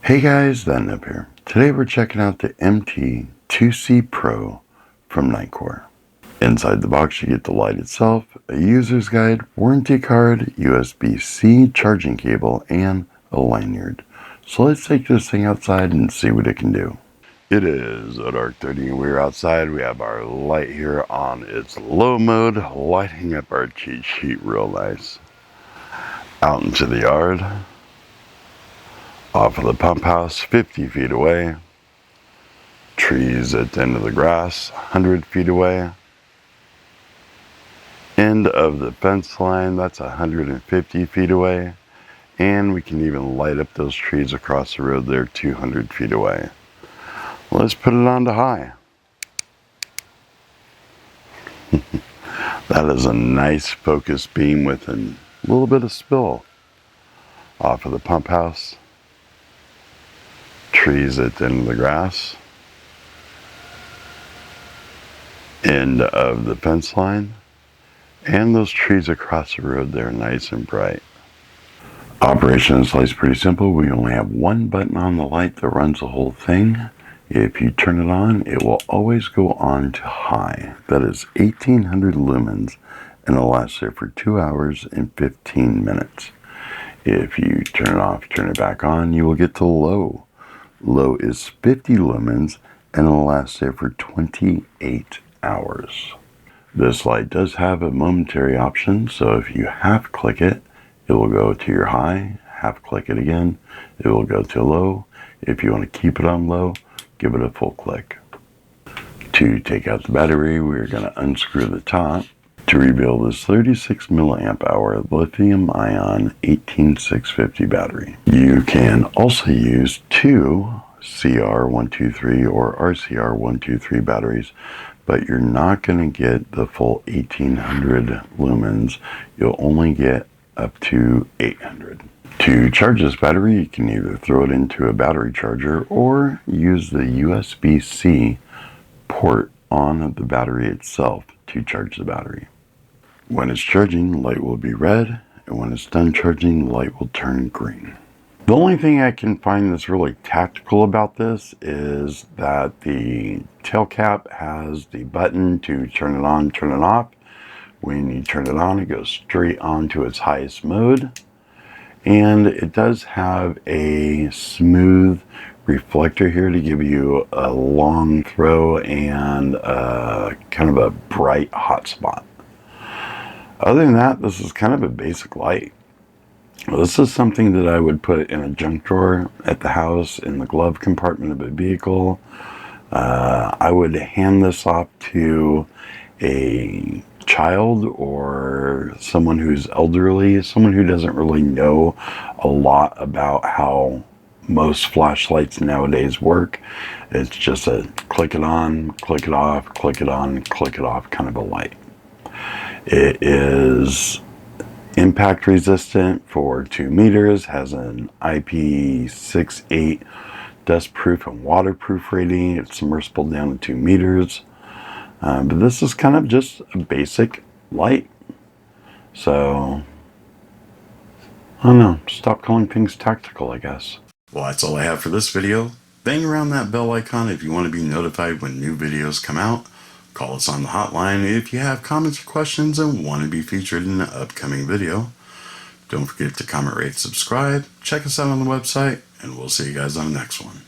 Hey guys, that Nip here. Today we're checking out the Mt2C Pro from Nitecore. Inside the box you get the light itself, a user's guide, warranty card, USB-C charging cable, and a lanyard. So let's take this thing outside and see what it can do. It is a dark 30 and we're outside. We have our light here on its low mode, lighting up our cheat sheet real nice. Out into the yard. Off of the pump house, 50 feet away. Trees at the end of the grass, 100 feet away. End of the fence line, that's 150 feet away. And we can even light up those trees across the road there, 200 feet away. Let's put it on to high. That is a nice focus beam with a little bit of spill. Off of the pump house. Trees at the end of the grass. End of the fence line. And those trees across the road there, nice and bright. Operation of this light is pretty simple. We only have one button on the light that runs the whole thing. If you turn it on, it will always go on to high. That is 1800 lumens, and it'll last there for 2 hours and 15 minutes. If you turn it off, turn it back on, you will get to low. Low is 50 lumens, and it'll last there for 28 hours. This light does have a momentary option, so if you half click it, it will go to your high. Half click it again, it will go to low. If you want to keep it on low, give it a full click. To take out the battery, we're going to unscrew the top to reveal this 36 milliamp hour lithium ion 18650 battery. You can also use two CR123 or RCR123 batteries, but you're not going to get the full 1800 lumens. You'll only get up to 800. To charge this battery, you can either throw it into a battery charger or use the USB-C port on the battery itself to charge the battery. When it's charging, the light will be red, and when it's done charging, the light will turn green. The only thing I can find that's really tactical about this is that the tail cap has the button to turn it on, turn it off. When you turn it on, it goes straight on to its highest mode. And it does have a smooth reflector here to give you a long throw and kind of a bright hot spot. Other than that, this is kind of a basic light. This is something that I would put in a junk drawer at the house, in the glove compartment of a vehicle. I would hand this off to a child or someone who's elderly, someone who doesn't really know a lot about how most flashlights nowadays work. It's just a click it on, click it off, click it on, click it off kind of a light. It is impact resistant for 2 meters, has an IP68 dust proof and waterproof rating. It's submersible down to 2 meters. But this is kind of just a basic light. So, I don't know, stop calling things tactical, I guess. Well, that's all I have for this video. Bang around that bell icon if you want to be notified when new videos come out. Call us on the hotline if you have comments or questions and want to be featured in an upcoming video. Don't forget to comment, rate, subscribe. Check us out on the website, and we'll see you guys on the next one.